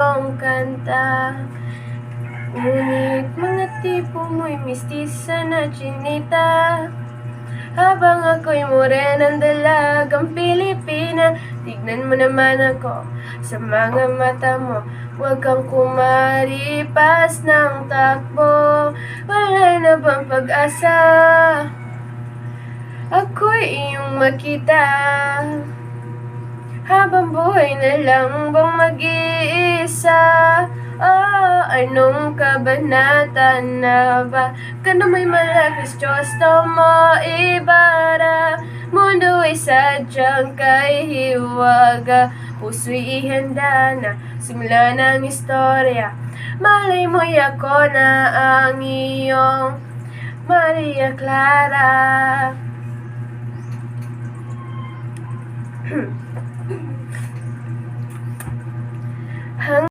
ang kanta. Ngunit mga tipo mo'y mistisa na chinita, habang ako'y morenang dalagang Pilipina. Tignan mo naman ako sa mga mata mo, huwag kang kumaripas ng takbo. Wala na bang pag-asa ako'y iyong makita? Habang buhay na lang bang mag-iisa? Oh, anong kabanata na ba? Ka na may malagis, Diyos na mo ibara. Mundo ay sadyang kay hiwaga, puso'y ihanda na, simula ng istorya. Malay mo'y ako na ang iyong Maria Clara.